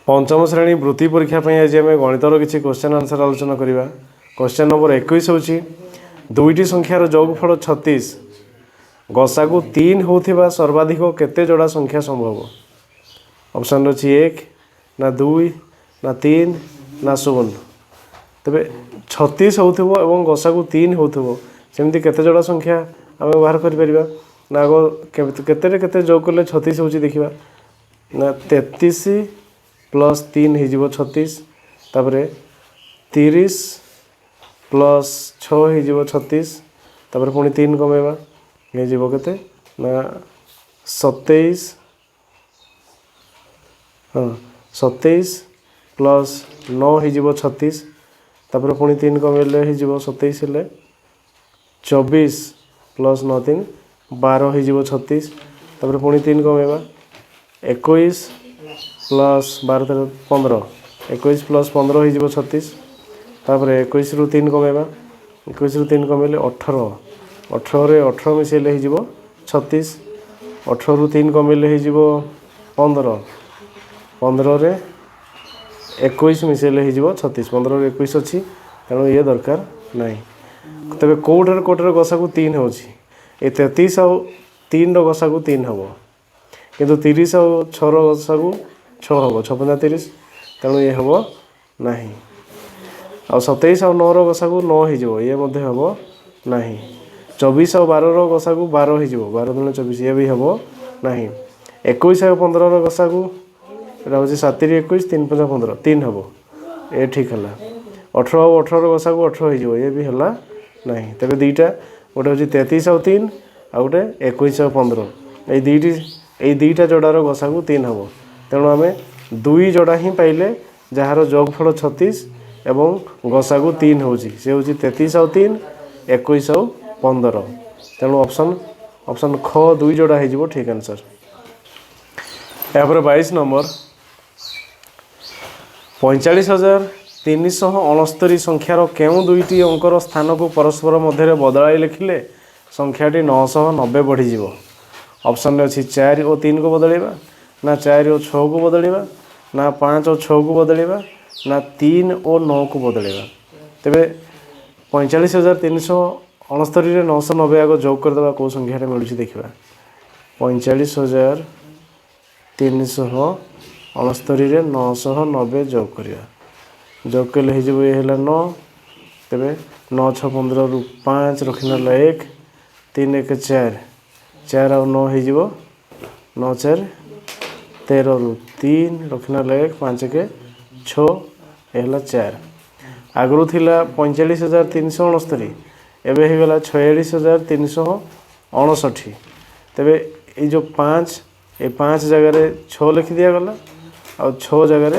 पंचम श्रेणी वृत्ति परीक्षा आज आम गणितर किसी क्वेश्चन आंसर आलोचना करवा। क्वेश्चन नंबर 21 हूँ दुईटी संख्यार जोगफल 36 गसागु 3 होथिबा सर्वाधिक केते जोड़ा संख्या संभव। ऑप्शन अच्छी 1 ना 2 ना 3 ना 0। तेरे 36 होथिबो एवं गसागु 3 होथिबो सेमती केते जोड़ा संख्या आम बाहर कर परिबा ना आगो केते केते जोग कले 36 होची देखिबा ना 33 प्लस 3 हो 36 तापरे 30 प्लस 6 हो 36 तापरे पुणी 3 कमेबा हो केते ना 27 हाँ 27 प्लस 9 हो 36 तापरे पुणी 3 कमेले हो 27 हेले 24 प्लस 9 3 12 हो 36 तापरे पुणी 3 कमेबा 21 प्लस 12 15 21 प्लस 15 हो 36 तापर 21 रु 3 कमेबा 21 रु 3 कमेले 18 18 रे 18 मिसेले हो 36 18 रु 3 कमेले हो 15 15 रे 21 मिसेले हो 36 15 रे 21 अच्छी तेणु ये दरकार नहीं। तेरे कौटार कौटार गसागु 3 हो 33 आउ 3 गसागु 3 हम किंतु 30 आउ 6 गसागु 6 हम 6 पंजा 30 तेणु ये हम ना आ 27 आउ 9 गसागु 9 हो ये हम ना 24 आउ 12 गसागु 12 हो 12 दूनी 24 ये भी हम ना 21 आउ 15 गसागु हूँ 7 21 3 5 15 3 हम ये ठीक है। 18 आउ 18 गसागु 18 हो ये भी है ना तेरे दुईटा गोटे हूँ 33 आउ 3 आ गोटे 21 आउ 15 ये दुईटा जोड़ार गसागु 3 हम तेणु आम 2 जोड़ा ही पाइले जार जोगफल 36 एवं गसागु 3 हूँ सी हूँ 33 आउ 3 21 आउ 15 तेणु ऑप्शन ख 2 जोड़ा हो ठीक आंसर। यापर 22 नंबर 45,369 संख्यार केउं दुईटी अंकर स्थान को परस्पर मध्य बदलाई लिखिले संख्याटी 990 बढ़ीज। ऑप्शन अच्छी 4 और 3 को बदलवा ना 4 और 6 को बदलवा ना 5 और 6 को बदलवा ना 3 और 9 को बदलवा। तेरे 45,369 रे 990 आग जोग करदे कौ संख्या मिलूँ देखा 45,369 रे 990 जोग करवा जोग कले ये है 9 तेरे 9 6 15 रु 5 रखिना 1 3 1 4 4 आउ 9 हो 9 4 13 रु 3 रखिना 1 5 के 6 ये 4 आगु थिला 45,369 एवं हो गला 46,359 तेरे ये 5 जगह 6 लिखि दिया गला और 6 जगह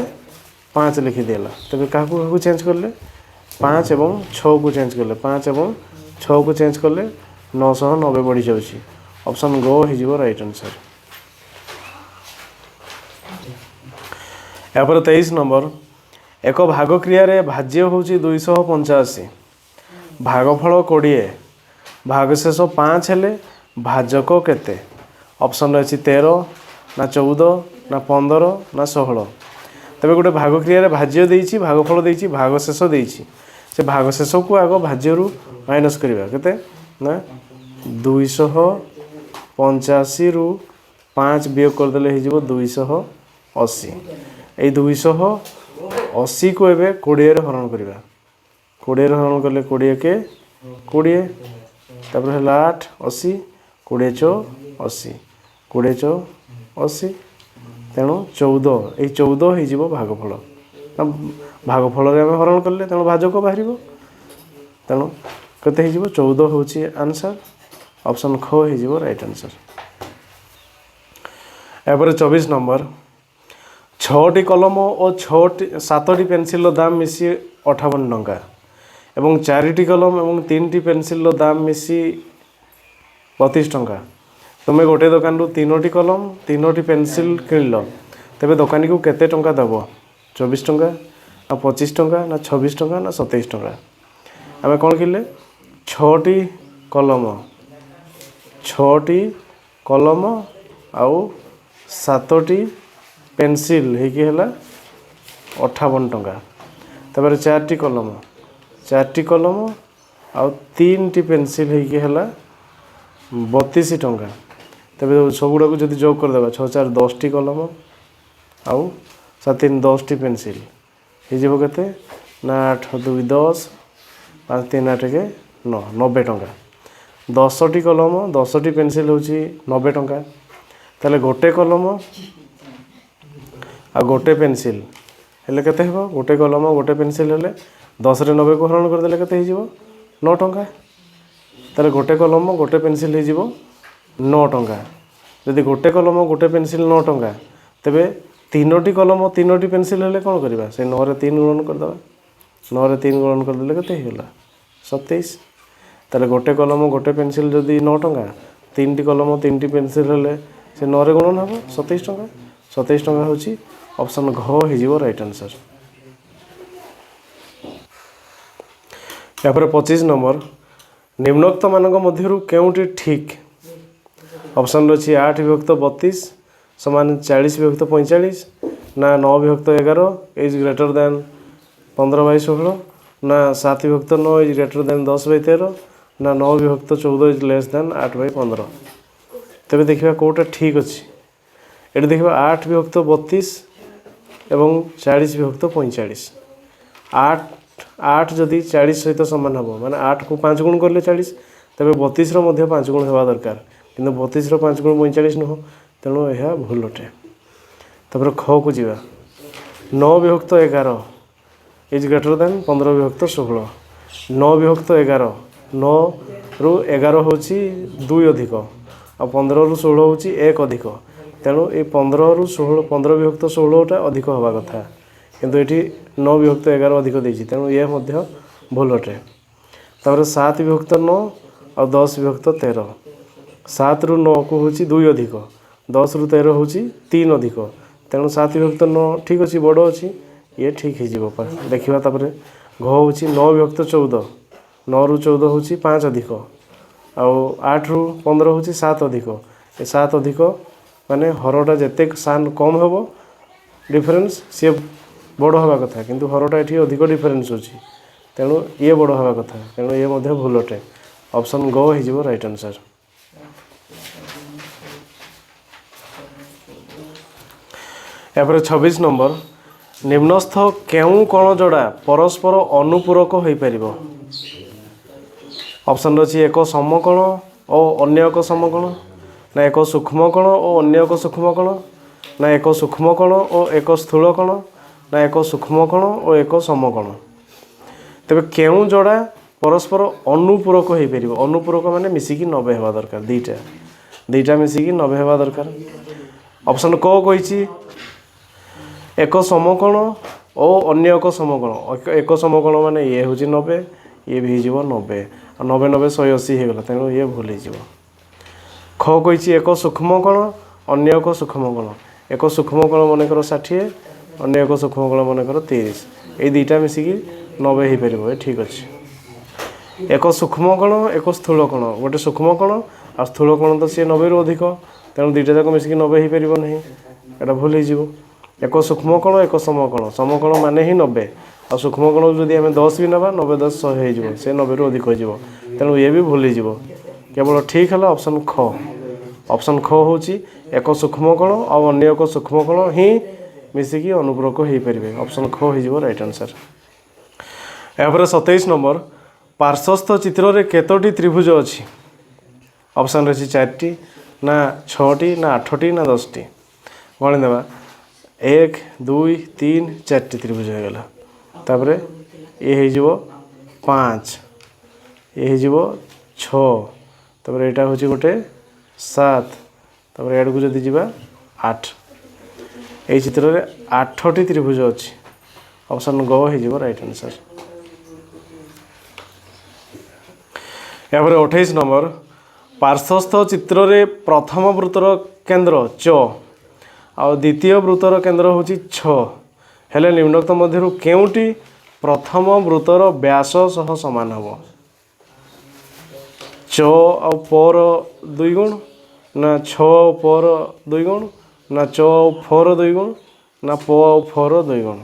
5 लिखि दिला तेरे क्या चेंज कले 5 एवं 6 को चेंज कले 5 एवं 6 को चेंज कले 990 बढ़ी जाऊँगी। ऑप्शन गो हो राइट आंसर। यापर 23 नंबर एक भाग क्रिय भाज्य हूँ 285 भागफल 20 भागशेष 5 हेले भाजक केते। ऑप्शन अच्छी 13 ना 14 ना 15 ना 16 तेरे गोटे भाग क्रिय भाज्य देती भागफल देती भागशेष देती से भागशेष को आग भाज्य माइनस करवा केते ना 285 रु 5 वियोग करदे हो 280 ये 280 को एवं 20 हरण करवा 20 हरण कले 20 के 20 तापर है 8 80 20 चौ 80 20 चौ 80 तेणु 14 ये 14 हो भागफल भागफल आम हरण कले तेणु भाजक बाहर तेणु केते 14 हूँ आंसर। ऑप्शन ख हो राइट आंसर। यापर 24 नंबर 6टी कलम और 7टी पेनसिल दाम मिसी 58 टंका एवं 4टी कलम और 3टी पेनसिल दाम मिसी 32 टंका तुम्हें गोटे दुकान 3टी कलम 3टी पेनसिल किणल तेरे दुकानी को केते टंका दब 24 टंका ना 25 टंका ना 26 टंका ना 27 टंका आम कौन किले 6टी कलम आउ 7टी पेनसिल है 32 58 टंका तापर 4टी कलम 4टी कलम आउ 3टी पेंसिल होगा 32 टंका तेज सबुड़ा को जब जोग करदे 6 4 10टी कलम आउ 7 3 10टी पेंसिल हो के ना 8 2 10 5 3 8 के 9 90 टंका 10टी कलम 10टी पेंसिल हूँ 90 टंका ताले गोटे कलम आ गोटे पेंसिल हेले केते हेबो गोटे कलम गोटे पेंसिल हेले 10 रे 90 को हरण करदेले केते हिजिबो 9 टंका ताले गोटे कलम गोटे पेंसिल हिजिबो 9 टंका जदि गोटे कलम गोटे पेंसिल 9 टंका तेबे 3टी कलम 3टी पेंसिल हेले कोन करबा से 9 रे 3 गुणन करदबा 9 रे 3 गुणन करदेले केते हिगला 27 ताले गोटे कलम गोटे पेंसिल जदि 9 टंका 3टी कलम 3टी पेंसिल हेले से 9 रे गुणन हबो 27 टंका 27 टंका होची ऑप्शन घ हिजिबो राइट आंसर। या पर 25 नंबर निम्नोक्त मानक मध्यरु केउटी ठीक ऑप्शन रछि 8 विभक्त 32 समान 40 विभक्त 45 ना 9 विभक्त 11 इज ग्रेटर देन 15/16 ना 7 विभक्त 9 इज ग्रेटर देन 10/13 ना 9 विभक्त 14 इज लेस देन 8/15 तेबे देखिबा कोटा ठीक अछि एटी देखिबा 8 विभक्त 32 एवं 40 विभक्त 45 8 जदि 40 सहित सामान हम माने 8 को 5 गुण करले 40 तबे 32 रो मध्ये 5 गुण हेबा दरकार किंतु 32 रो 5 गुण 45 न हो तेणु यह भूल अटे तापर ख को जीवा 9 विभक्त 11 इज ग्रेटर देन 15 विभक्त 16 9 विभक्त 11 9 रु 11 होची 2 अधिक आ 15 रु 16 होची 1 अधिक तेणु ये 15 रु 16 15 विभक्त 16टा अधिक हवा कथा किंतु ये 9 विभक्त 11 अधिक देछि तेणु ये मध्य भूल अटे तापर 7 विभक्त 9 और 10 विभक्त 13 7 रु 9 को होची 2 अधिक 10 रु 13 होची 3 अधिक तेणु 7 विभक्त 9 ठीक अच्छी बड़ अच्छी ये ठीक हो देखा तापर घ होची 9 विभक्त 14 9 रु 14 होची 5 अधिक आउ 8 रु 15 होची 7 अधिक ये 7 अधिक माने हरटा जिते सान कम हम डिफरेन्स सी बड़ हवा कथा किंतु हरटा ये अधिक डिफरेन्स होची तेणु ये बड़ हवा कथा तेणु ये मध्य भूल अटे ऑप्शन ग हो राइट आंसर। यापर 26 नंबर निम्नस्थ केउ कण जोड़ा परस्पर अनुपूरक हो पार ऑप्शन रही एक समकण और अन्य एक समकण ना एक सूक्ष्म कण और अन्य एक सूक्ष्म कण ना एक सूक्ष्म कण और एक स्थूल कण ना एक सूक्ष्म कण और एक समकण तेरे केउ जोड़ा परस्पर अनुपूरक हो पार अनुपूरक माने मिसिकी 90 हेबा दरकार दुईटा मिसिकी 90 हेबा दरकार ऑप्शन क कहिछि एक समकण और अन्य एक समकण एक समकण माने ये हूँ 90 ये भी हो 90 और 90 90 180 होगा तेणु ये भूल हो ख कही एक सूक्ष्म कण अन्य एक सूक्ष्म कण एक सूक्ष्म कण मनकर 60 अन्य एक सूक्ष्म कण मनकर 30 ये दुईटा मिसिकी 90 हो पार ये ठीक अच्छे एक सूक्ष्म कण एक स्थूल कण गोटे सूक्ष्म कण आ स्थूल कण तो सी 90 रु अधिक तेणु दुईटा जाक मिसिकी 90 हो पार ना यहाँ भूल हो एक सूक्ष्म कण एक समकण माने ही 90 आ सूक्ष्म कण जदि आम 10 भी नवा 90 10 100 हो से 90 रु अधिक हो तेणु ये भी भूल हो केवल ठीक है ऑप्शन ख हूँ एक सूक्ष्म कण और अन्य एक सूक्ष्म कण ही मिसिकी अनुपूरक हो पारे ऑप्शन ख हो राइट आंसर। यापर 27 नंबर पार्श्वस्थ चित्र रे केतोटी त्रिभुज अच्छी ऑप्शन रही 4टी ना 6टी ना 8टी ना 10टी गणिदेवा 1 2 3 4टी त्रिभुज हो गला तापर ये हो 5 ये हो 6 तापर यहाँ हूँ गोटे 7 तापर याड़ को जदि जा 8 ये चित्र रे 8टी त्रिभुज अच्छी ऑप्शन ग हो राइट आंसर। या 28 नंबर पार्श्वस्थ चित्र रे प्रथम वृत्तर केंद्र च आ द्वितीय वृत्तर केंद्र हूँ 6 हेले निम्नोक्त मध्यरु केउटी प्रथम वृत्तर व्यास सह समान हम च आ पर 2 गुण ना 6 पर 2 गुण ना च 4 2 गुण ना प 4 2 गुण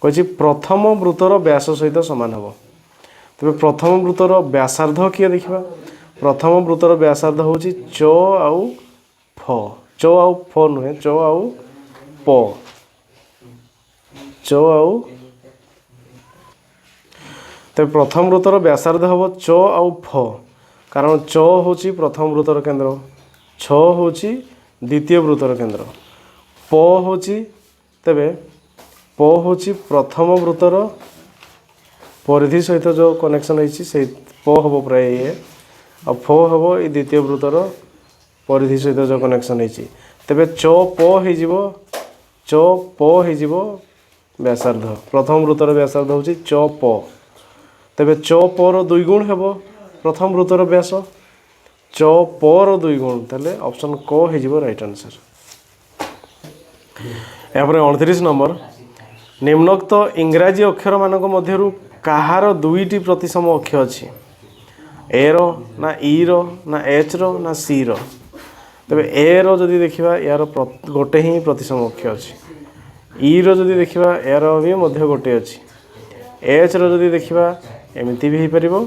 कही प्रथम वृत्तर व्यास सहित सामान हम तेज प्रथम वृत्तर व्यासार्ध किए देखा प्रथम वृत्तर व्यासार्ध हूँ च आउ फ च आउ फ नुहे च आउ प च आउ तेज प्रथम वृत्तर व्यासार्ध हम च आउ फ कारण च हूँ प्रथम वृत्तर केंद्र छ हूँ द्वितीय वृत्तर केंद्र प हूँ तेबे प हूँ प्रथम वृत्तर परिधि सहित जो कनेक्शन है प हम प्राय ये आ फ हम ये द्वितीय वृत्तर परिधि सहित जो कनेक्शन है तेबे च प हो व्यासार्ध प्रथम वृत्तर व्यासार्ध हूँ च प तेबे च पर दुई गुण हेब प्रथम वृत्तर व्यास च पर दुई गुण तेल ऑप्शन क हो राइट आंसर। यापर 29 नंबर निम्नोक्त इंग्राजी अक्षर मानक मध्यरु कहार दुईटी प्रतिसम अक्षर अच्छी ए रो ना ई रो ना एच रो ना सी रो तेबे ए रो जदि देखिबा यार गोटे ही प्रतिसम अक्षर अच्छी ई रो जदि देखिबा यार भी मध्य गोटे अच्छी एच रो जदि देखिबा एमती भी हो पारिबो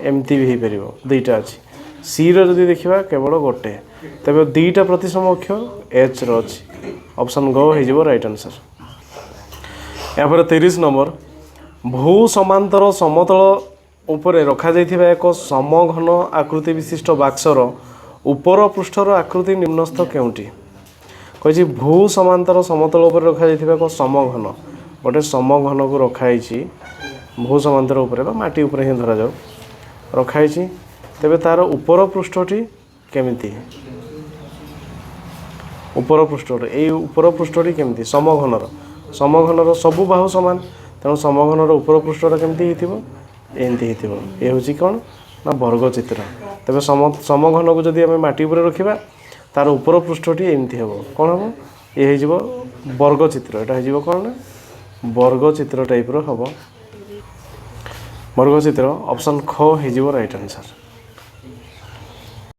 एमती भी हो पारिबो दुईटा अच्छी सी रो जदि देखिबा केवल गोटे तेबे दुईटा प्रतिसम अक्षर एच रो अच्छी ऑप्शन ग हो राइट आंसर। यापर 30 नंबर भू समांतर समतल उपरे रखा जाइथिबा एक समघन आकृति विशिष्ट बाक्सर उपर पृष्ठर आकृति निम्नस्थ केउंटी कही भू समांतर समतल उपरे रखा जाइथिबा एक समघन गोटे समघन को रखाई भू समांतर उपरे बा माटी उपरे ही धरा जाऊ रखाई तेबे तार उपर पृष्ठटी केमिति उपर पृष्ठटी ये उपर पृष्ठटी केमिति समघनर सबू बाहु सामान तेणु समघनर उपर पृष्ठटा केमती एमती ये हूँ कौन ना वर्ग चित्र तेज समघन को जदि आम माटी उपर रखा तार उपर पृष्ठटी एमती हम कौन हम ये हो वर्ग चित्र यहाँ हो कौन ना वर्ग चित्र टाइप हम वर्ग चित्र ऑप्शन ख हो राइट आंसर।